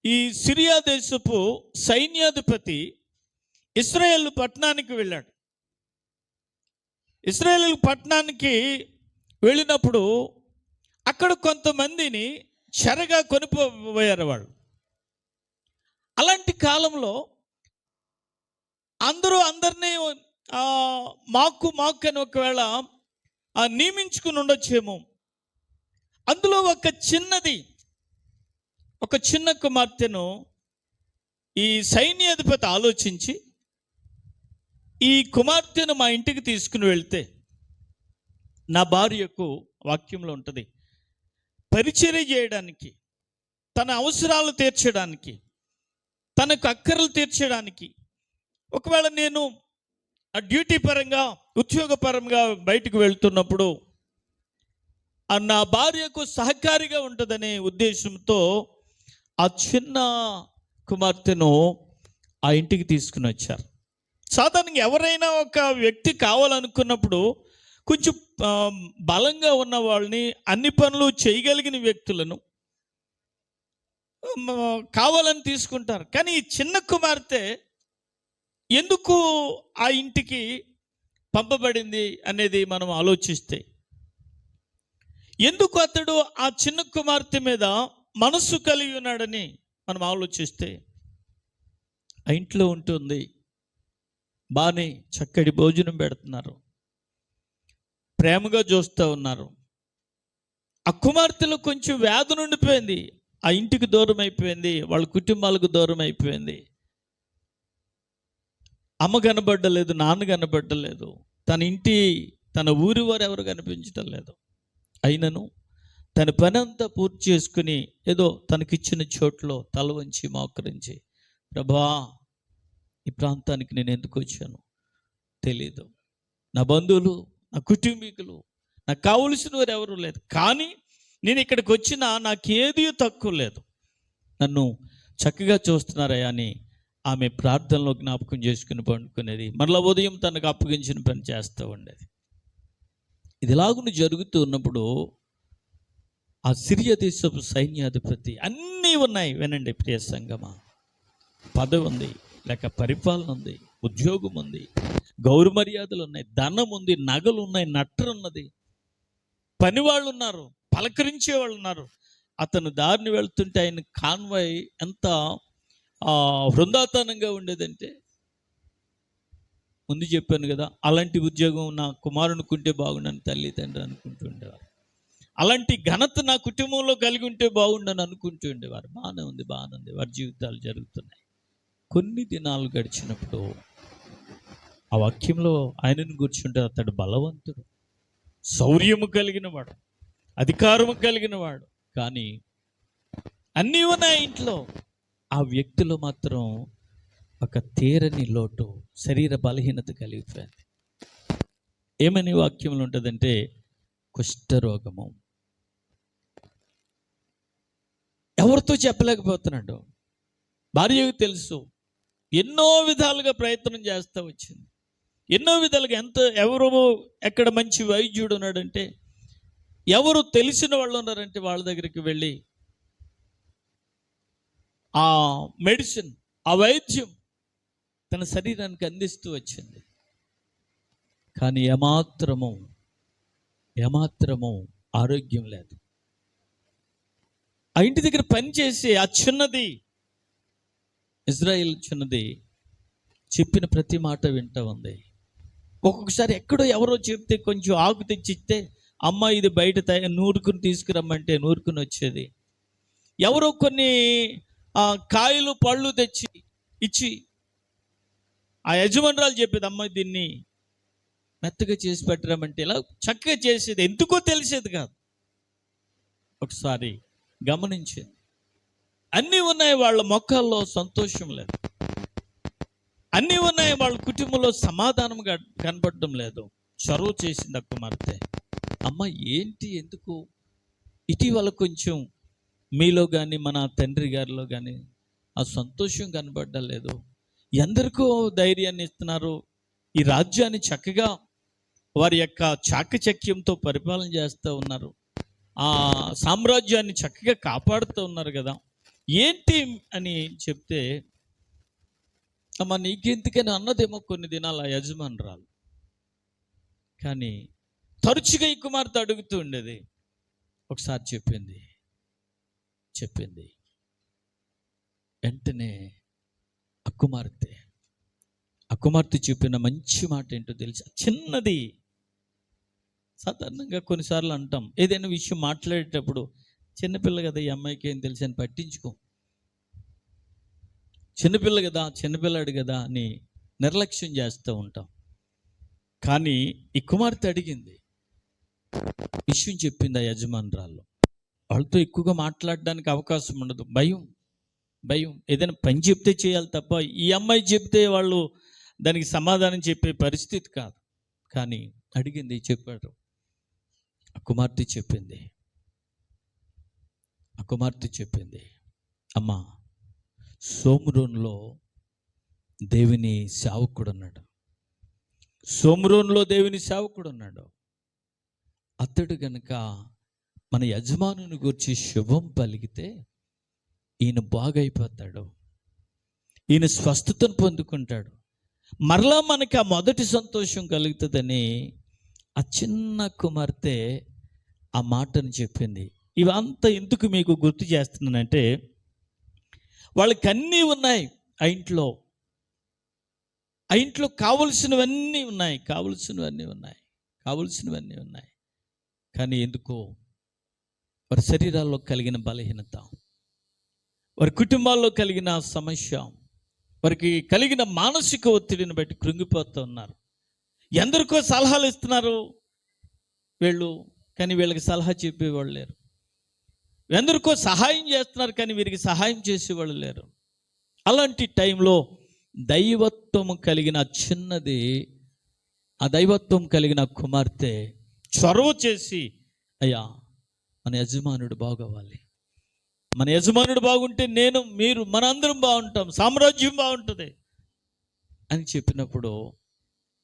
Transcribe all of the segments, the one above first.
ఈ సిరియా దేశపు సైన్యాధిపతి ఇశ్రాయేలు పట్టణానికి వెళ్ళాడు. ఇశ్రాయేలు పట్టణానికి వెళ్ళినప్పుడు అక్కడ కొంతమందిని చెరగా కొనిపోయారు వాళ్ళు. అలాంటి కాలంలో అందరినీ మాకు అని ఒకవేళ నియమించుకుని ఉండొచ్చేమో. అందులో ఒక చిన్న కుమార్తెను ఈ సైన్యాధిపతి ఆలోచించి, ఈ కుమార్తెను మా ఇంటికి తీసుకుని వెళ్తే నా భార్యకు, వాక్యంలో ఉంటుంది, పరిచర్య చేయడానికి, తన అవసరాలు తీర్చడానికి, తనకు అక్కరలు తీర్చడానికి, ఒకవేళ నేను డ్యూటీ పరంగా ఉద్యోగపరంగా బయటకు వెళ్తున్నప్పుడు నా భార్యకు సహకారిగా ఉంటుందనే ఉద్దేశంతో ఆ చిన్న కుమార్తెను ఆ ఇంటికి తీసుకుని వచ్చారు. సాధారణంగా ఎవరైనా ఒక వ్యక్తి కావాలనుకున్నప్పుడు కొంచెం బలంగా ఉన్న వాళ్ళని, అన్ని పనులు చేయగలిగిన వ్యక్తులను కావాలని తీసుకుంటారు. కానీ ఈ చిన్న కుమార్తె ఎందుకు ఆ ఇంటికి పంపబడింది అనేది మనం ఆలోచిస్తే, ఎందుకు అతడు ఆ చిన్న కుమార్తె మీద మనస్సు కలిగి ఉన్నాడని మనం ఆలోచిస్తే, ఆ ఇంట్లో ఉంటుంది, బాగానే చక్కటి భోజనం పెడుతున్నారు, ప్రేమగా చూస్తూ ఉన్నారు. ఆ కుమార్తెలో కొంచెం వ్యాధి ఉండిపోయింది, ఆ ఇంటికి దూరం అయిపోయింది, వాళ్ళ కుటుంబాలకు దూరం అయిపోయింది. అమ్మ కనబడ్డలేదు, నాన్న కనబడ్డలేదు, తన ఊరి వారు ఎవరు కనిపించడం లేదు. అయినను తన పని అంతా పూర్తి చేసుకుని ఏదో తనకిచ్చిన చోట్లో తల వంచి మోకరించి, ప్రభా, ఈ ప్రాంతానికి నేను ఎందుకు వచ్చాను తెలీదు, నా బంధువులు, నా కుటుంబీకులు, నాకు కావలసిన వారు ఎవరు లేదు, కానీ నేను ఇక్కడికి వచ్చినా నాకేదీ తక్కువ లేదు, నన్ను చక్కగా చూస్తున్నారయ్యా అని ఆమె ప్రార్థనలో జ్ఞాపకం చేసుకుని పండుకునేది. మరలా ఉదయం తనకు అప్పగించిన పని చేస్తూ ఉండేది. ఇదిలాగును జరుగుతూ ఉన్నప్పుడు ఆ సిరియా దేశపు సైన్యాధిపతి, అన్నీ ఉన్నాయి, వినండి ప్రియ సంగమా, పదవి ఉంది, లేక పరిపాలన ఉంది, ఉద్యోగం ఉంది, గౌరవ మర్యాదలు ఉన్నాయి, ధనం ఉంది, నగలు ఉన్నాయి, నట్ర ఉన్నది, పని వాళ్ళు ఉన్నారు, పలకరించే వాళ్ళు ఉన్నారు. అతను దారిని వెళ్తుంటే ఆయన కాన్వాయ్ ఎంత బృందాతనంగా ఉండేదంటే, ముందు చెప్పాను కదా, అలాంటి ఉద్యోగం నా కుమారునికుంటే బాగుండని తల్లిదండ్రులు అనుకుంటూ ఉండేవారు. అలాంటి ఘనత నా కుటుంబంలో కలిగి ఉంటే బాగుండని అనుకుంటూ ఉండేవారు. బాగానే ఉంది వారి జీవితాలు జరుగుతున్నాయి. కొన్ని దినాలు గడిచినప్పుడు ఆ వాక్యంలో ఆయనను కూర్చుంటే, అతడు బలవంతుడు, శౌర్యము కలిగిన వాడు, అధికారము కలిగిన వాడు, కానీ అన్నీ ఉన్నాయి ఇంట్లో. ఆ వ్యక్తిలో మాత్రం ఒక తీరని లోటు, శరీర బలహీనత కలిగిపోయింది. ఏమని వాక్యంలో ఉంటుందంటే, కుష్ఠరోగము. ఎవరితో చెప్పలేకపోతున్నాడు. భార్యకు తెలుసు, ఎన్నో విధాలుగా ప్రయత్నం చేస్తూ వచ్చింది, ఎన్నో విధాలుగా. ఎవరు ఎక్కడ మంచి వైద్యుడు ఉన్నాడంటే, ఎవరు తెలిసిన వాళ్ళు ఉన్నారంటే వాళ్ళ దగ్గరికి వెళ్ళి ఆ మెడిసిన్, ఆ వైద్యం తన శరీరానికి అందిస్తూ వచ్చింది. కానీ ఏమాత్రము ఆరోగ్యం లేదు. ఆ ఇంటి దగ్గర పనిచేసి ఆ చిన్నది, ఇజ్రాయిల్ చిన్నది, చెప్పిన ప్రతి మాట వింటూ ఉంది. ఒక్కొక్కసారి ఎక్కడో ఎవరో చెప్తే కొంచెం ఆకు తెచ్చిస్తే, అమ్మ ఇది బయట నూరుకుని తీసుకురమ్మంటే నూరుకుని వచ్చేది. ఎవరో కొన్ని కాయలు పళ్ళు తెచ్చి ఇచ్చి ఆ యజమానురాలు చెప్పేది, అమ్మ దీన్ని మెత్తగా చేసి పెట్టరామంటే ఇలా చక్కగా చేసేది. ఎందుకో తెలిసేది కాదు. ఒకసారి గమనించింది, అన్నీ ఉన్నాయి, వాళ్ళ మొక్కల్లో సంతోషం లేదు, అన్నీ ఉన్నాయి, వాళ్ళ కుటుంబంలో సమాధానం కనపడడం లేదు. చొరవ చేసింది ఆ కుమార్తె. అమ్మ ఏంటి, ఎందుకు ఇటీవల కొంచెం మీలో కానీ మన తండ్రి గారిలో కానీ ఆ సంతోషం కనబడలేదు, ఎందరికో ధైర్యాన్ని ఇస్తున్నారు, ఈ రాజ్యాన్ని చక్కగా వారి యొక్క చాకచక్యంతో పరిపాలన చేస్తూ ఉన్నారు, ఆ సామ్రాజ్యాన్ని చక్కగా కాపాడుతూ ఉన్నారు కదా, ఏంటి అని చెప్తే, అమ్మ నీకెందుకని అన్నదేమో కొన్ని దినాలు ఆ యజమానురాలు. కానీ తరచుగా ఈ కుమార్తె అడుగుతూ ఉండేది. ఒకసారి చెప్పింది వెంటనే ఆ కుమార్తె చెప్పిన మంచి మాట ఏంటో తెలుసా? చిన్నది. సాధారణంగా కొన్నిసార్లు అంటాం, ఏదైనా విషయం మాట్లాడేటప్పుడు చిన్నపిల్ల కదా, ఈ అమ్మాయికి ఏం తెలుసు అని పట్టించుకో, చిన్నపిల్ల కదా, చిన్నపిల్లాడు కదా అని నిర్లక్ష్యం చేస్తూ ఉంటాం. కానీ ఈ కుమార్తె అడిగింది, విషయం చెప్పింది ఆ యజమానురాలు. వాళ్ళతో ఎక్కువగా మాట్లాడడానికి అవకాశం ఉండదు, భయం. ఏదైనా పని చెప్తే చేయాలి తప్ప ఈ అమ్మాయి చెప్తే వాళ్ళు దానికి సమాధానం చెప్పే పరిస్థితి కాదు. కానీ అడిగింది, చెప్పాడు. ఆ కుమార్తె చెప్పింది, అమ్మా, సోమ్రోన్లో దేవుని సేవకుడు ఉన్నాడు. అతడు గనుక మన యజమానుని గురించి శుభం పలికితే ఈయన బాగైపోతాడు, ఈయన స్వస్థతను పొందుకుంటాడు, మరలా మనకి ఆ మొదటి సంతోషం కలుగుతుందని ఆ చిన్న కుమార్తె ఆ మాటను చెప్పింది. ఇవంతా ఎందుకు మీకు గుర్తు చేస్తున్నానంటే, వాళ్ళకి అన్నీ ఉన్నాయి ఆ ఇంట్లో కావలసినవన్నీ ఉన్నాయి. కానీ ఎందుకో వారి శరీరాల్లో కలిగిన బలహీనత, వారి కుటుంబాల్లో కలిగిన సమస్య, వారికి కలిగిన మానసిక ఒత్తిడిని బట్టి కృంగిపోతూ ఉన్నారు. ఎందరికో సలహాలు ఇస్తున్నారు వీళ్ళు, కానీ వీళ్ళకి సలహా చెప్పేవాళ్ళు లేరు. ఎందరికో సహాయం చేస్తున్నారు, కానీ వీరికి సహాయం చేసేవాళ్ళు లేరు. అలాంటి టైంలో దైవత్వం కలిగిన చిన్నది, ఆ దైవత్వం కలిగిన కుమార్తె చొరవ చేసి, అయ్యా, మన యజమానుడు బాగోవాలి, మన యజమానుడు బాగుంటే నేను, మీరు, మనందరం బాగుంటాం, సామ్రాజ్యం బాగుంటుంది అని చెప్పినప్పుడు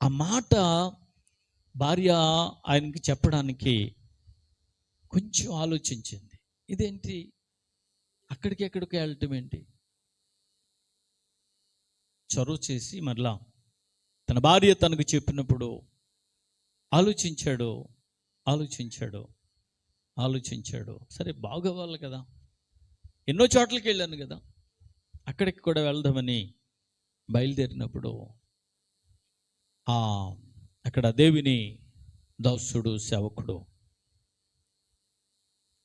ఆ మాట భార్య ఆయనకి చెప్పడానికి కొంచెం ఆలోచించింది. ఇదేంటి ఎక్కడికి వెళ్ళటం ఏంటి? చొరవ చేసి మరలా తన భార్య తనకు చెప్పినప్పుడు ఆలోచించాడు. సరే, బాగోవాలి కదా, ఎన్నో చోట్లకి వెళ్ళాను కదా, అక్కడికి కూడా వెళ్దామని బయలుదేరినప్పుడు అక్కడ దేవుని దాసుడు, సేవకుడు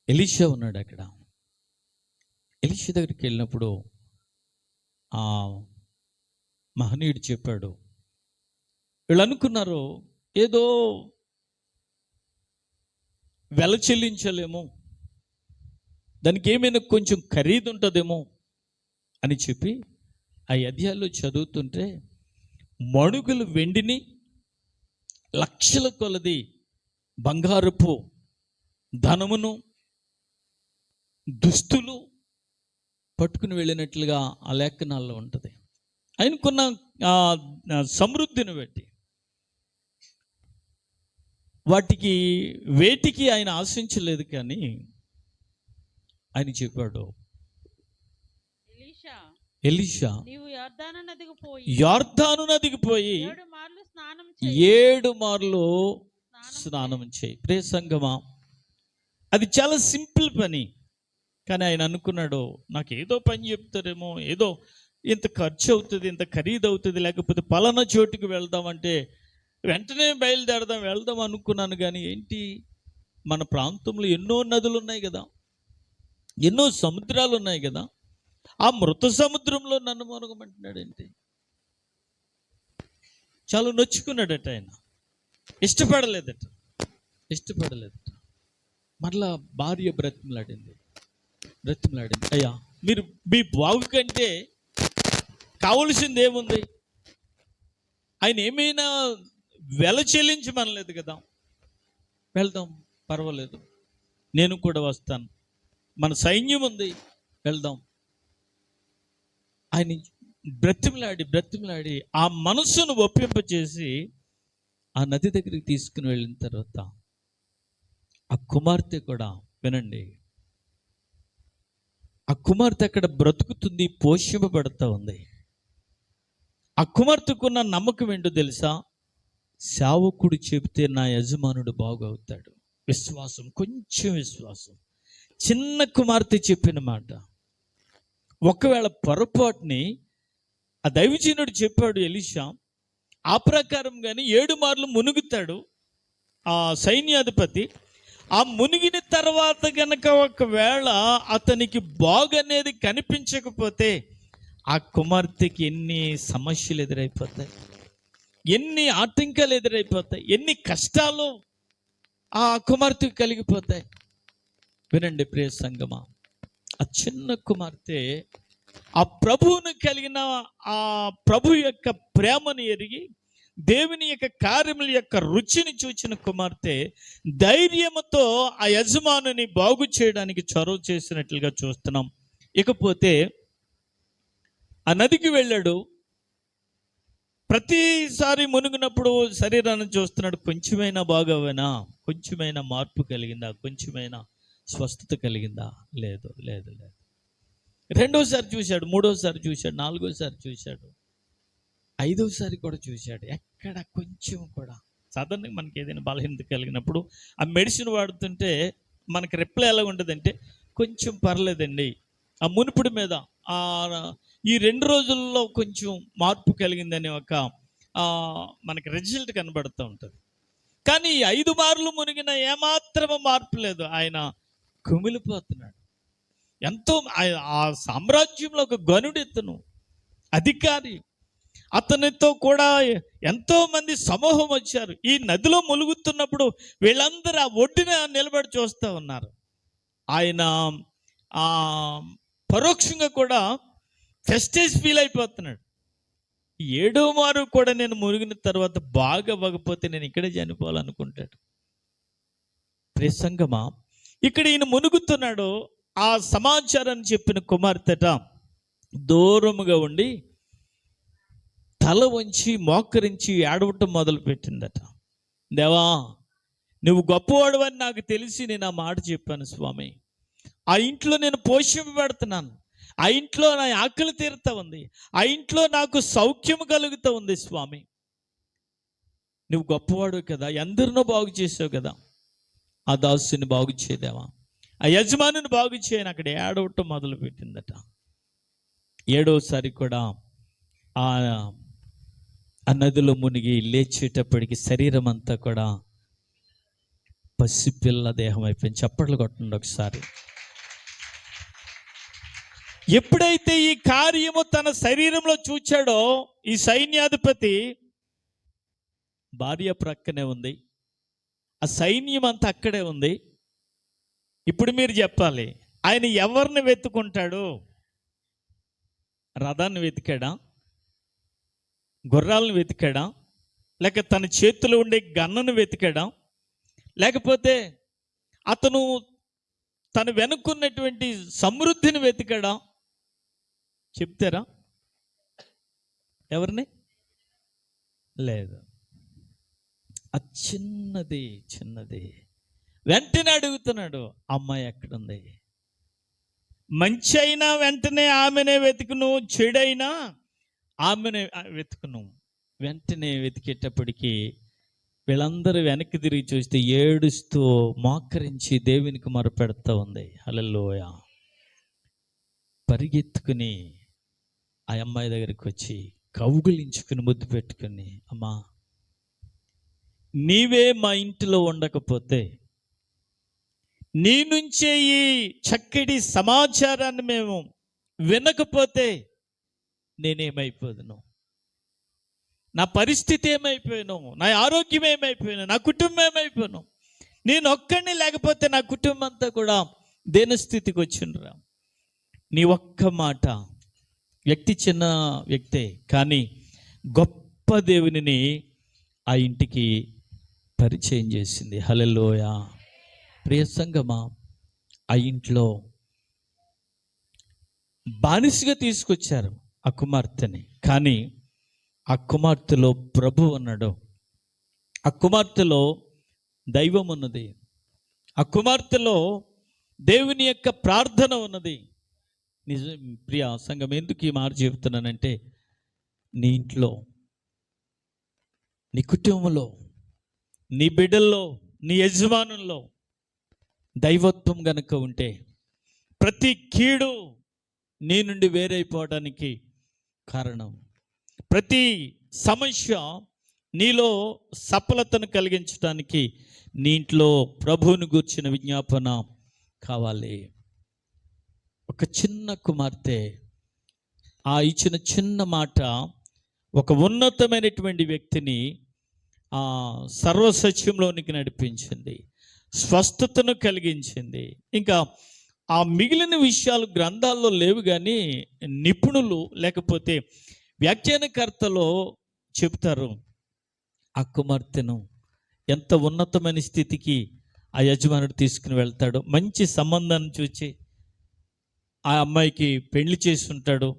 ఎలీషా ఉన్నాడు. అక్కడ ఎలీషా దగ్గరికి వెళ్ళినప్పుడు ఆ మహనీయుడు చెప్పాడు. వీళ్ళు అనుకున్నారు ఏదో వెల చెల్లించలేమో, దానికి ఏమైనా కొంచెం ఖరీదు ఉంటుందేమో అని చెప్పి ఆ అధ్యాయంలో చదువుతుంటే మణుగులు వెండిని, లక్షల కొలది బంగారపు ధనమును, దుస్తులు పట్టుకుని వెళ్ళినట్లుగా ఆ లేఖనాల్లో ఉంటుంది. ఆయనకున్న సమృద్ధిని బట్టి వేటికి ఆయన ఆశించలేదు. కానీ ఆయన చెప్పాడు, ఎలీషా, యొర్దాను నదికి పోయి 7 మార్లు స్నానం చేయి. ప్రియ సంగమా, అది చాలా సింపుల్ పని. కానీ ఆయన అనుకున్నాడు, నాకు ఏదో పని చెప్తారేమో, ఏదో ఇంత ఖర్చు అవుతుంది, ఇంత ఖరీదు అవుతుంది, లేకపోతే పలానా చోటుకి వెళ్దామంటే వెంటనే వెళ్దాం అనుకున్నాను. కానీ ఏంటి, మన ప్రాంతంలో ఎన్నో నదులు ఉన్నాయి కదా, ఎన్నో సముద్రాలు ఉన్నాయి కదా, ఆ మృత సముద్రంలో నన్ను మునగమంటున్నాడు ఏంటి? చాలా నొచ్చుకున్నాడట ఆయన, ఇష్టపడలేదట. మరలా భార్య బ్రతిమలాడింది, అయ్యా, మీరు మీ బాగు కంటే కావలసింది ఏముంది? ఆయన ఏమైనా వెల చెల్లించమనలేదు కదా, వెళ్దాం, పర్వాలేదు, నేను కూడా వస్తాను, మన సైన్యం ఉంది, వెళ్దాం. ఆయన బ్రతిమలాడి ఆ మనసును ఒప్పింపచేసి ఆ నది దగ్గరికి తీసుకుని వెళ్ళిన తర్వాత ఆ కుమార్తె కూడా, వినండి, ఆ ఆ కుమార్తె అక్కడ బ్రతుకుతుంది, పోషింపబడతా ఉంది. ఆ కుమార్తెకున్న నమ్మకం ఏంటో తెలుసా? సేవకుడు చెబితే నా యజమానుడు బాగవుతాడు. విశ్వాసం, కొంచెం విశ్వాసం. చిన్న కుమార్తె చెప్పిన మాట. ఒకవేళ పొరపాటుని ఆ దైవజనుడు చెప్పాడు ఎలీషా, ఆ ప్రకారంగానే 7 మార్లు మునుగుతాడు ఆ సైన్యాధిపతి. ఆ మునిగిన తర్వాత గనక ఒకవేళ అతనికి బాగనేది కనిపించకపోతే ఆ కుమార్తెకి ఎన్ని సమస్యలు ఎదురైపోతాయి, ఎన్ని ఆటంకాలు ఎదురైపోతాయి, ఎన్ని కష్టాలు ఆ కుమార్తెకు కలిగిపోతాయి. వినండి ప్రియ సంగమా, ఆ చిన్న కుమార్తె ఆ ప్రభువును కలిగిన ఆ ప్రభు యొక్క ప్రేమను ఎరిగి దేవుని యొక్క కార్యముల యొక్క రుచిని చూచిన కుమార్తె ధైర్యముతో ఆ యజమానుని బాగు చేయడానికి చొరవ చేసినట్లుగా చూస్తున్నాం. ఇకపోతే ఆ నదికి వెళ్ళాడు. ప్రతిసారి మునిగినప్పుడు శరీరాన్ని చూస్తున్నాడు. కొంచెమైనా బాగోవేనా, కొంచెమైనా మార్పు కలిగిందా, కొంచెమైనా స్వస్థత కలిగిందా? లేదు లేదు లేదు. రెండోసారి చూశాడు, మూడోసారి చూశాడు, నాలుగోసారి చూశాడు, ఐదోసారి కూడా చూశాడు. ఎక్కడ కొంచెం కూడా. సాధారణంగా మనకి ఏదైనా బలహీనత కలిగినప్పుడు ఆ మెడిసిన్ వాడుతుంటే మనకి రిప్లై ఎలా ఉంటుందంటే, కొంచెం పర్లేదండి, ఆ మునుపుడి మీద ఈ 2 రోజుల్లో కొంచెం మార్పు కలిగిందనే ఒక మనకి రిజల్ట్ కనబడుతూ ఉంటుంది. కానీ 5 మార్లు మునిగిన ఏమాత్రము మార్పు లేదు. ఆయన కుమిలిపోతున్నాడు. ఎంతో ఆ సామ్రాజ్యంలో ఒక గనుడెత్తును అధికారి, అతనితో కూడా ఎంతో మంది సమూహం వచ్చారు. ఈ నదిలో ములుగుతున్నప్పుడు వీళ్ళందరూ ఆ ఒడ్డున నిలబడి చూస్తూ ఉన్నారు. ఆయన పరోక్షంగా కూడా ఫెస్టేజ్ ఫీల్ అయిపోతున్నాడు. 7వ మారు కూడా నేను మునిగిన తర్వాత బాగా అవ్వకపోతే నేను ఇక్కడే చనిపోవాలనుకుంటాడు. ప్రియ సంగమా, ఇక్కడ ఈయన మునుగుతున్నాడు. ఆ సమాచారాన్ని చెప్పిన కుమార్తెట దూరముగా ఉండి తల వంచి మోకరించి ఏడవటం మొదలుపెట్టిందట. దేవా, నువ్వు గొప్పవాడువని నాకు తెలిసి నేను ఆ మాట చెప్పాను స్వామి. ఆ ఇంట్లో నేను పోషింపబడుతున్నాను, ఆ ఇంట్లో నా ఆకలి తీరుతా ఉంది, ఆ ఇంట్లో నాకు సౌఖ్యం కలుగుతూ ఉంది స్వామి. నువ్వు గొప్పవాడు కదా, ఎందరినో బాగు చేసావు కదా, ఆ దాసుని బాగు చేయదేవా, ఆ యజమానిని బాగు చేయని అక్కడ ఏడవటం మొదలుపెట్టిందట. 7వసారి కూడా ఆ నదిలో మునిగి లేచేటప్పటికి శరీరం అంతా కూడా పసిపిల్ల దేహం అయిపోయింది. చప్పట్లు కొట్టండి ఒకసారి. ఎప్పుడైతే ఈ కార్యము తన శరీరంలో చూచాడో ఈ సైన్యాధిపతి, భార్య ప్రక్కనే ఉంది, ఆ సైన్యం అంతా అక్కడే ఉంది. ఇప్పుడు మీరు చెప్పాలి, ఆయన ఎవరిని వెతుకుంటాడు? రథాన్ని వెతికాడా, గుర్రాలను వెతికాడా, లేక తన చేతిలో ఉండే గన్నను వెతికాడా, లేకపోతే అతను తను వెనుకున్నటువంటి సమృద్ధిని వెతికాడా? చెప్తారా? ఎవరిని? లేదు. ఆ చిన్నది వెంటనే అడుగుతున్నాడు, అమ్మాయి ఎక్కడుంది? మంచి అయినా వెంటనే ఆమెనే వెతుకును, చెడైనా ఆమెనే వెతుకును. వెంటనే వెతికేటప్పటికి వీళ్ళందరూ వెనక్కి తిరిగి చూస్తే ఏడుస్తూ మోకరించి దేవునికి మొరపెడతా ఉంది. హల్లెలూయా. పరిగెత్తుకుని ఆ అమ్మాయి దగ్గరికి వచ్చి కౌగిలించుకుని ముద్దు పెట్టుకుని, అమ్మా, నీవే మా ఇంటిలో ఉండకపోతే, నీ నుంచే ఈ చక్కటి సమాచారాన్ని మేము వినకపోతే నేనేమైపోదును, నా పరిస్థితి ఏమైపోయాను, నా ఆరోగ్యం ఏమైపోయాను, నా కుటుంబం ఏమైపోయాను, నేను ఒక్కడిని లేకపోతే నా కుటుంబం అంతా కూడా దేనస్థితికి వచ్చిండ్రా. నీ ఒక్క మాట, వ్యక్తి చిన్న వ్యక్తే కానీ గొప్ప దేవునిని ఆ ఇంటికి పరిచయం చేసింది. హల్లెలూయా. ప్రియ సంగమా, ఆ ఇంట్లో బానిసగా తీసుకొచ్చారు ఆ కుమార్తెని, కానీ ఆ కుమార్తెలో ప్రభు ఉన్నాడు, ఆ కుమార్తెలో దైవం ఉన్నది, ఆ కుమార్తెలో దేవుని యొక్క ప్రార్థన ఉన్నది, నిజం ప్రియ సంఘం, ఎందుకు ఈ మాట చెబుతున్నానంటే, నీ ఇంట్లో, నీ కుటుంబంలో, నీ బిడ్డల్లో, నీ యజమానుల్లో దైవత్వం గనుక ఉంటే ప్రతి కీడు నీ నుండి వేరైపోవడానికి కారణం. ప్రతి సమస్య నీలో సఫలతను కలిగించడానికి నీ ఇంట్లో ప్రభువుని గూర్చిన విజ్ఞాపన కావాలి. ఒక చిన్న కుమార్తె ఇచ్చిన చిన్న మాట ఒక ఉన్నతమైనటువంటి వ్యక్తిని సర్వసత్యంలోనికి నడిపించింది, స్వస్థతను కలిగించింది. ఇంకా ఆ మిగిలిన విషయాలు గ్రంథాల్లో లేవు, కానీ నిపుణులు లేకపోతే వ్యాఖ్యానకర్తలో చెప్తారు, ఆ కుమార్తెను ఎంత ఉన్నతమైన స్థితికి ఆ యజమానుడు తీసుకుని వెళ్తాడు. మంచి సంబంధాన్ని చూచి ఆ అమ్మాయికి పెళ్లి చేసి ఉంటాడు,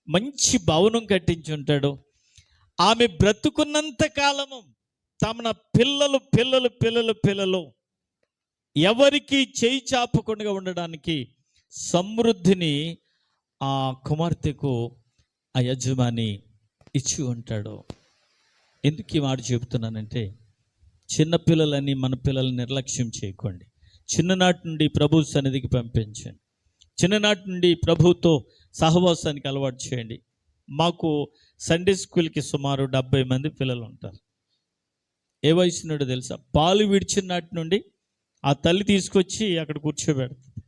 మంచి భవనం కట్టించి ఉంటాడు. ఆమె బ్రతుకున్నంత కాలము తమ పిల్లలు పిల్లలు పిల్లలు పిల్లలు ఎవరికి చేయి చాపకుండా ఉండడానికి సమృద్ధిని ఆ కుమార్తెకు ఆ యజమాని ఇచ్చి ఉంటాడు. ఎందుకు ఈ మాట చెబుతున్నానంటే, చిన్నపిల్లలని మన పిల్లల్ని నిర్లక్ష్యం చేయకండి. చిన్ననాటి నుండి ప్రభు సన్నిధికి పంపించండి. చిన్ననాటి నుండి ప్రభుతో సహవాసానికి అలవాటు చేయండి. మాకు సండే స్కూల్కి సుమారు 70 మంది పిల్లలు ఉంటారు. ఏ వయసు నుండి తెలుసా? పాలు విడిచిన నాటి నుండి ఆ తల్లి తీసుకొచ్చి అక్కడ కూర్చోబెడుతుంది.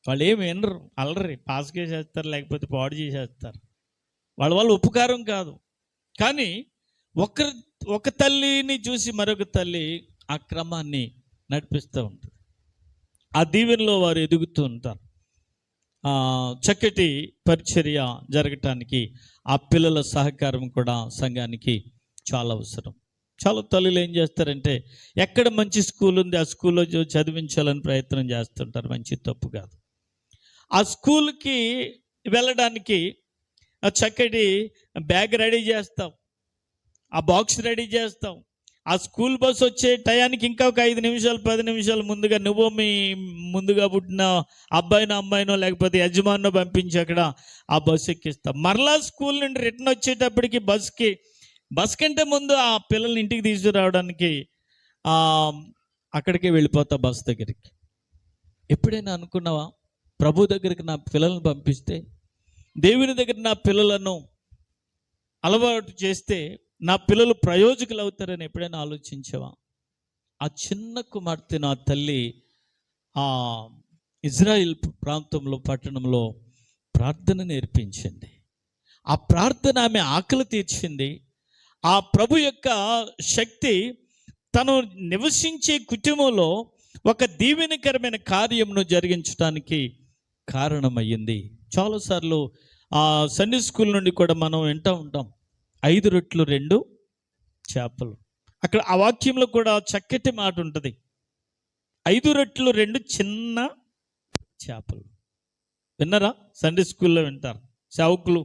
వాళ్ళు ఏమి వినరు, అల్లరి, పాసుకే చేస్తారు, లేకపోతే పాడు చేసేస్తారు. వాళ్ళ ఉపకారం కాదు, కానీ ఒక తల్లిని చూసి మరొక తల్లి ఆ క్రమాన్ని నడిపిస్తూ ఉంటుంది. ఆ దీవెనలో వారు ఎదుగుతూ ఉంటారు. చక్కటి పరిచర్య జరగటానికి ఆ పిల్లల సహకారం కూడా సంఘానికి చాలా అవసరం. చాలా తల్లులు ఏం చేస్తారంటే, ఎక్కడ మంచి స్కూల్ ఉంది ఆ స్కూల్లో చదివించాలని ప్రయత్నం చేస్తుంటారు. మంచి తప్పు కాదు. ఆ స్కూల్కి వెళ్ళడానికి చక్కటి బ్యాగ్ రెడీ చేస్తాం, ఆ బాక్స్ రెడీ చేస్తాం. ఆ స్కూల్ బస్ వచ్చే టయానికి ఇంకా ఒక 5 నిమిషాలు 10 నిమిషాలు ముందుగా నువ్వు మీ ముందుగా పుట్టిన అబ్బాయినో అమ్మాయినో లేకపోతే యజమానో పంపించి అక్కడ ఆ బస్సు ఎక్కిస్తాం. మరలా స్కూల్ నుండి రిటర్న్ వచ్చేటప్పటికి బస్ కంటే ముందు ఆ పిల్లల్ని ఇంటికి తీసుకురావడానికి అక్కడికే వెళ్ళిపోతా బస్ దగ్గరికి. ఎప్పుడైనా అనుకున్నావా, ప్రభు దగ్గరికి నా పిల్లలను పంపిస్తే, దేవుని దగ్గర నా పిల్లలను అలవాటు చేస్తే నా పిల్లలు ప్రయోజకులు అవుతారని ఎప్పుడైనా ఆలోచించావా? ఆ చిన్న కుమార్తె నా తల్లి ఇజ్రాయిల్ ప్రాంతంలో పట్టణంలో ప్రార్థన నేర్పించింది. ఆ ప్రార్థన ఆమె ఆకలి తీర్చింది. ఆ ప్రభు యొక్క శక్తి తను నివసించే కుటుంబంలో ఒక దీవెనకరమైన కార్యమును జరిగించడానికి కారణమయ్యింది. చాలాసార్లు సండే స్కూల్ నుండి కూడా మనం వింటూ ఉంటాం, 5 రొట్టెలు 2 చేపలు. అక్కడ ఆ వాక్యంలో కూడా చక్కటి మాట ఉంటుంది, 5 రొట్టెలు 2 చిన్న చేపలు. విన్నారా? సండే స్కూల్లో వింటారు, సేవకులు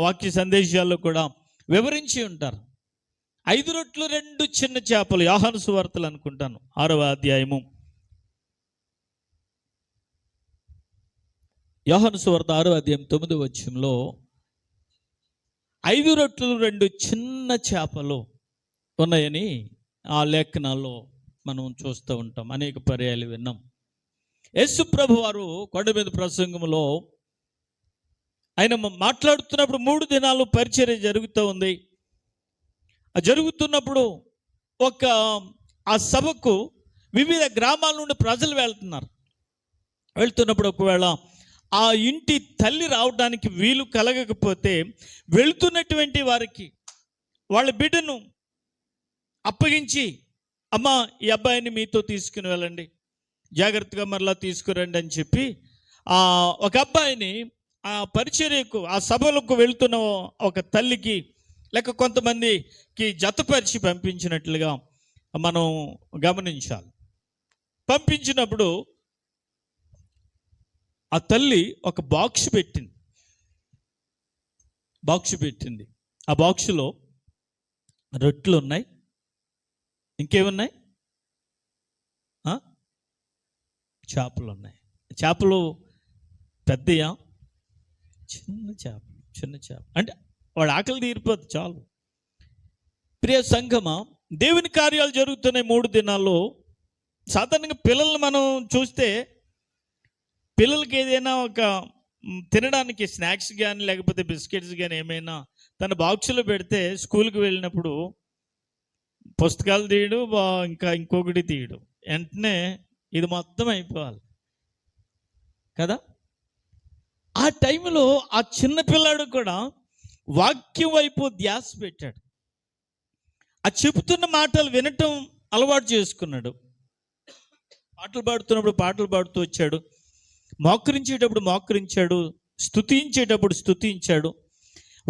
వాక్య సందేశాల్లో కూడా వివరించి ఉంటారు. 5 రొట్టెలు 2 చిన్న చేపలు. యోహాను సువార్తలు అనుకుంటాను 6వ అధ్యాయము, యోహాను సువార్త 6వ అధ్యాయం 9వ వచనంలో 5 రొట్టెలు 2 చిన్న చేపలు ఉన్నాయని ఆ లేఖనాల్లో మనం చూస్తూ ఉంటాం, అనేక పర్యాయాలు విన్నాం. యేసు ప్రభు వారు కొండ మీద ప్రసంగంలో ఆయన మాట్లాడుతున్నప్పుడు 3 దినాలు పరిచర్య జరుగుతూ ఉంది. జరుగుతున్నప్పుడు ఆ సభకు వివిధ గ్రామాల నుండి ప్రజలు వెళ్తున్నప్పుడు ఒకవేళ ఆ ఇంటి తల్లి రావడానికి వీలు కలగకపోతే వెళుతున్నటువంటి వారికి వాళ్ళ బిడ్డను అప్పగించి, అమ్మ ఈ అబ్బాయిని మీతో తీసుకుని వెళ్ళండి, జాగ్రత్తగా మరలా తీసుకురండి అని చెప్పి ఒక అబ్బాయిని ఆ పరిచర్యకు ఆ సభలకు వెళ్తున్న ఒక తల్లికి లేక కొంతమందికి జతపరిచి పంపించినట్లుగా మనం గమనించాలి. పంపించినప్పుడు ఆ తల్లి ఒక బాక్స్ పెట్టింది. ఆ బాక్సులో రొట్టెలు ఉన్నాయి, ఇంకేమున్నాయి, చేపలు ఉన్నాయి. చేపలు పెద్దయా? చిన్న చేప, చిన్న చేప అంటే వాడు ఆకలి తీరిపోద్ది చాలు. ప్రియ సంఘమా, దేవుని కార్యాలు జరుగుతున్నాయి 3 దినాల్లో. సాధారణంగా పిల్లల్ని మనం చూస్తే పిల్లలకి ఏదైనా ఒక తినడానికి స్నాక్స్ కానీ లేకపోతే బిస్కెట్స్ కానీ ఏమైనా తన బాక్సులో పెడితే స్కూల్కి వెళ్ళినప్పుడు పుస్తకాలు తీయడు, ఇంకొకటి తీయడు, వెంటనే ఇది మొత్తం అయిపోవాలి కదా. ఆ టైంలో ఆ చిన్న పిల్లాడు కూడా వాక్యం వైపు ధ్యాస పెట్టాడు. ఆ చెబుతున్న మాటలు వినటం అలవాటు చేసుకున్నాడు. పాటలు పాడుతున్నప్పుడు పాటలు పాడుతూ వచ్చాడు, మోకరించేటప్పుడు మోకరించాడు, స్తుతించేటప్పుడు స్తుతించాడు.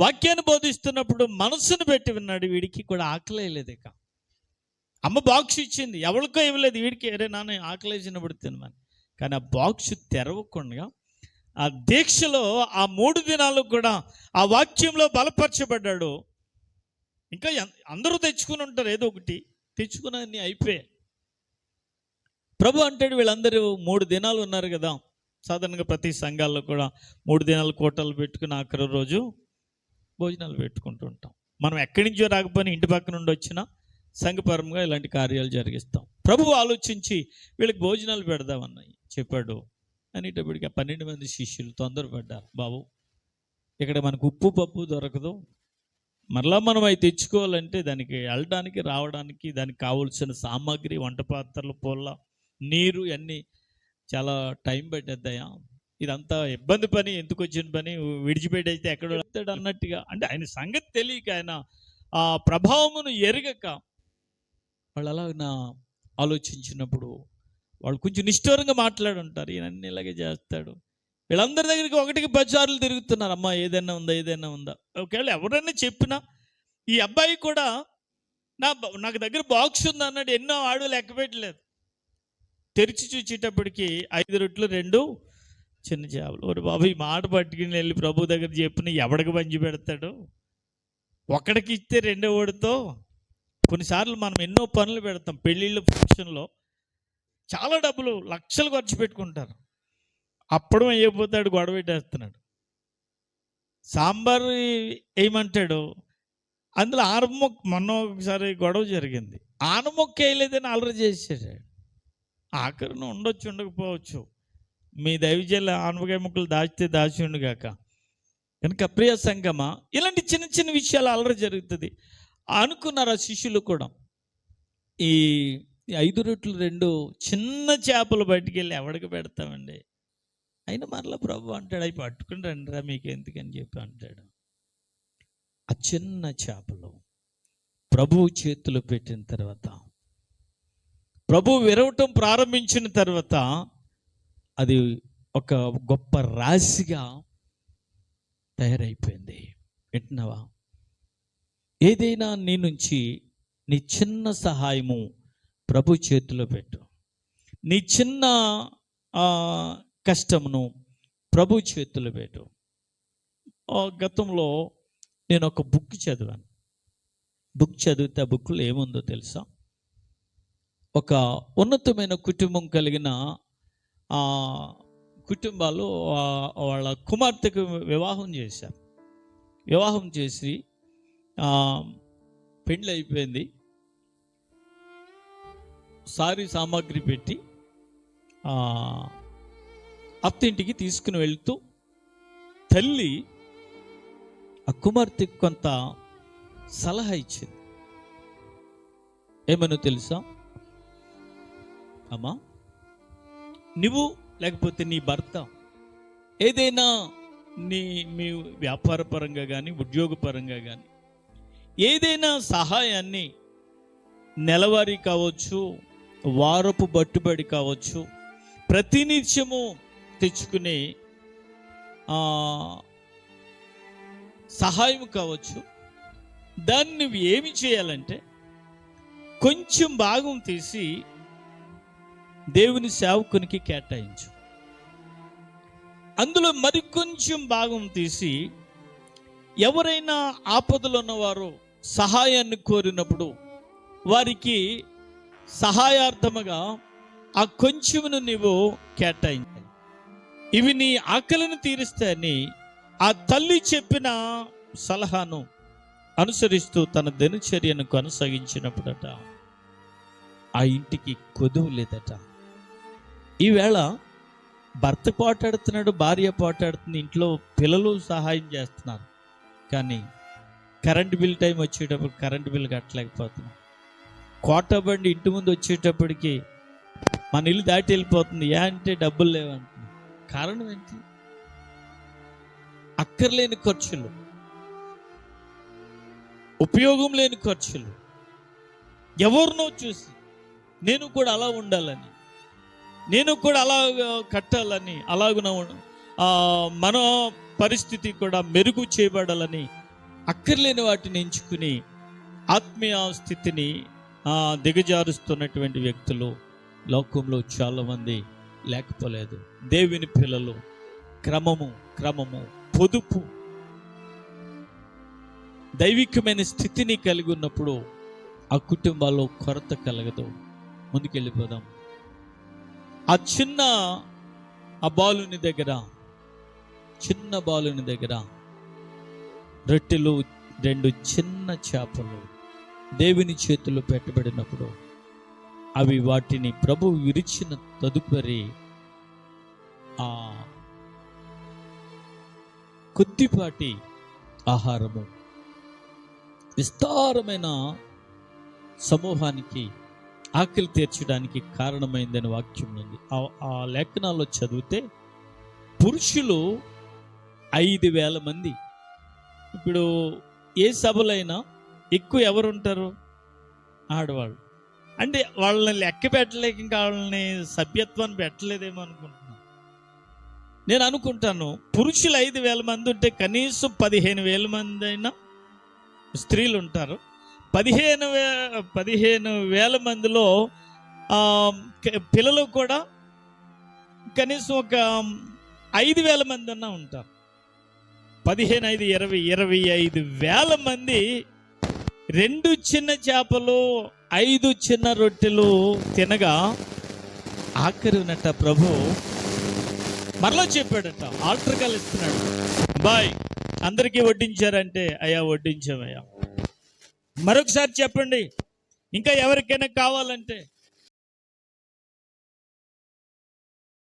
వాక్యాన్ని బోధిస్తున్నప్పుడు మనసును పెట్టి విన్నాడు. వీడికి కూడా ఆకలేయలేదు. ఇక అమ్మ బాక్స్ ఇచ్చింది, ఎవరికో ఇవ్వలేదు, వీడికి అరే నాన్న ఆకలేసినప్పుడు తినమని. కానీ ఆ బాక్స్ తెరవకుండా ఆ దీక్షలో ఆ 3 దినాలు కూడా ఆ వాక్యంలో బలపరచబడ్డాడు. ఇంకా అందరూ తెచ్చుకుని ఉంటారు, ఏదో ఒకటి తెచ్చుకుని అన్నీ అయిపోయాయి. ప్రభు అంటాడు వీళ్ళందరూ 3 దినాలు ఉన్నారు కదా. సాధారణంగా ప్రతి సంఘాల్లో కూడా 3 దినాలు కోటలు పెట్టుకుని ఆఖరి రోజు భోజనాలు పెట్టుకుంటూ ఉంటాం. మనం ఎక్కడి నుంచో రాకపోయినా ఇంటి పక్క నుండి వచ్చినా సంఘపరంగా ఇలాంటి కార్యాలు జరిగిస్తాం. ప్రభువు ఆలోచించి వీళ్ళకి భోజనాలు పెడదామన్నాయి చెప్పాడు అనేటప్పటికి 12 మంది శిష్యులు తొందరపడ్డారు. బాబు, ఇక్కడ మనకు ఉప్పు పప్పు దొరకదు, మరలా మనం అవి తెచ్చుకోవాలంటే దానికి వెళ్ళడానికి రావడానికి దానికి కావలసిన సామాగ్రి, వంట పాత్రలు, పొల్ల, నీరు అన్నీ చాలా టైం పట్టేద్దయ్యా, ఇదంతా ఇబ్బంది పని, ఎందుకు వచ్చిన పని, విడిచిపెట్టయితే ఎక్కడ వెళ్తాడు అన్నట్టుగా. అంటే ఆయన సంగతి తెలియక, ఆయన ఆ ప్రభావమును ఎరగక వాళ్ళు అలా ఆలోచించినప్పుడు వాళ్ళు కొంచెం నిష్ఠూరంగా మాట్లాడుంటారు. ఈయన అన్ని ఇలాగే చేస్తాడు. వీళ్ళందరి దగ్గరికి 1కి 10 సార్లు తిరుగుతున్నారు, అమ్మా ఏదైనా ఉందా, ఏదైనా ఉందా. ఒకవేళ ఎవరైనా చెప్పినా ఈ అబ్బాయి కూడా నాకు దగ్గర బాక్స్ ఉంది అన్నాడు. ఎన్నో ఆడు లెక్క పెట్టలేదు. తెరిచి చూచేటప్పటికి 5 రొట్టెలు 2 చిన్న చేపలు. ఓరి బాబు, ఈ మాట పట్టుకుని వెళ్ళి ప్రభు దగ్గర చెప్పిన ఎవడికి పంచి పెడతాడు? ఒకడికి ఇస్తే 2వ వాడితో. కొన్నిసార్లు మనం ఎన్నో పనులు పెడతాం. పెళ్ళిళ్ళ ఫంక్షన్లో చాలా డబ్బులు లక్షలు ఖర్చు పెట్టుకుంటారు. అప్పడం వేయకపోతాడు, గొడవ పెట్టేస్తున్నాడు. సాంబార్ వేయమంటాడు, అందులో ఆనపముక్క, మొన్న ఒకసారి గొడవ జరిగింది, ఆనముక్క వేయలేదని అలరి చేసాడు. ఆఖరిన ఉండొచ్చు ఉండకపోవచ్చు, మీ దైవజనుల ఆనపకాయ ముక్కలు దాచితే దాచి ఉండుగాక. కనుక ప్రియ సంగమా, ఇలాంటి చిన్న చిన్న విషయాలు అలరి జరుగుతుంది అనుకున్నారు ఆ శిష్యులు కూడా. ఈ 5 రొట్టెలు 2 చిన్న చేపలు బయటికి వెళ్ళి ఎవడికి పెడతామండి? అయినా మరలా ప్రభు అంటాడు, అవి పట్టుకుని రండిరా మీకు ఎందుకని చెప్పి అంటాడు. ఆ చిన్న చేపలు ప్రభువు చేతిలో పెట్టిన తర్వాత, ప్రభు విరవటం ప్రారంభించిన తర్వాత అది ఒక గొప్ప రాశిగా తయారైపోయింది. వింటున్నావా? ఏదైనా నీ నుంచి నీ చిన్న సహాయము ప్రభు చేతిలో పెట్టు. నీ చిన్న కష్టమును ప్రభు చేతిలో పెట్టు. గతంలో నేను ఒక బుక్ చదివాను. బుక్ చదివితే ఆ బుక్లో ఏముందో తెలుసా? ఒక ఉన్నతమైన కుటుంబం కలిగిన కుటుంబాలు వాళ్ళ కుమార్తెకు వివాహం చేశారు. వివాహం చేసి పెళ్ళి అయిపోయింది. సామాగ్రి పెట్టి అత్తింటికి తీసుకుని వెళ్తూ తల్లి ఆ కుమార్తెకు కొంత సలహా ఇచ్చింది. ఏమనో తెలుసా? అమ్మా, నువ్వు లేకపోతే నీ భర్త ఏదైనా మీ వ్యాపార పరంగా కానీ ఉద్యోగపరంగా కానీ ఏదైనా సహాయాన్ని నెలవారీ కావచ్చు, వారపు బట్టుబడి కావచ్చు, ప్రతినిత్యము తెచ్చుకునే సహాయం కావచ్చు, దాన్ని నువ్వు ఏమి చేయాలంటే కొంచెం భాగం తీసి దేవుని సేవకునికి కేటాయించు. అందులో మరికొంచెం భాగం తీసి ఎవరైనా ఆపదలో ఉన్నవారు సహాయాన్ని కోరినప్పుడు వారికి సహాయార్థముగా ఆ కొంచెమును నీవు కేటాయించాలి. ఇవి నీ ఆకలిని తీరుస్తాయని ఆ తల్లి చెప్పిన సలహాను అనుసరిస్తూ తన దినచర్యను కొనసాగించినప్పుడట ఆ ఇంటికి కొదువు లేదట. ఈవేళ భర్త పోటాడుతున్నాడు, భార్య పోటాడుతుంది, ఇంట్లో పిల్లలు సహాయం చేస్తున్నారు, కానీ కరెంటు బిల్ టైం వచ్చేటప్పుడు కరెంటు బిల్ కట్టలేకపోతున్నాం. కోటబండి ఇంటి ముందు వచ్చేటప్పటికి మన ఇల్లు దాటి వెళ్ళిపోతుంది. అంటే డబ్బులు లేవంటున్నాం. కారణం ఏంటి? అక్కర్లేని ఖర్చులు, ఉపయోగం లేని ఖర్చులు. ఎవరినో చూసి నేను కూడా అలా ఉండాలని, నేను కూడా అలా కట్టాలని, అలాగున మన పరిస్థితి కూడా మెరుగు చేయబడాలని అక్కర్లేని వాటిని ఎంచుకుని ఆత్మీయ స్థితిని దిగజారుస్తున్నటువంటి వ్యక్తులు లోకంలో చాలామంది లేకపోలేదు. దేవుని పిల్లలు క్రమము పొదుపు దైవికమైన స్థితిని కలిగి ఉన్నప్పుడు ఆ కుటుంబాల్లో కొరత కలగదు. ముందుకెళ్ళిపోదాం. చిన్న బాలుని దగ్గర రొట్టెలు 2 చిన్న చేపలు దేవుని చేతుల్లో పెట్టబడినప్పుడు అవి వాటిని ప్రభు విరిచిన తదుపరి ఆ కొద్దిపాటి ఆహారము విస్తారమైన సమూహానికి ఆకలి తీర్చడానికి కారణమైందని వాక్యం ఉంది. ఆ లేఖనాల్లో చదివితే పురుషులు 5,000 మంది. ఇప్పుడు ఏ సభలైనా ఎక్కువ ఎవరు ఉంటారు? ఆడవాళ్ళు. అంటే వాళ్ళని లెక్క పెట్టలేక ఇంకా వాళ్ళని సభ్యత్వాన్ని పెట్టలేదేమో అనుకుంటున్నాను. నేను అనుకుంటాను పురుషులు 5,000 మంది ఉంటే కనీసం 15,000 మంది అయినా స్త్రీలు ఉంటారు. 15,000 మందిలో పిల్లలు కూడా కనీసం ఒక 5,000 మంది అన్నా ఉంటారు. 15, 5, 20, 25,000 మంది 2 చిన్న చేపలు 5 చిన్న రొట్టెలు తినగా ఆఖరినట్ట ప్రభు మరలా చెప్పాడట, ఆల్టర్ కాల్ ఇస్తున్నాడు. బాయ్, అందరికీ వడ్డించారంటే అయ్యా వడ్డించామయ్యా. మరొకసారి చెప్పండి, ఇంకా ఎవరికైనా కావాలంటే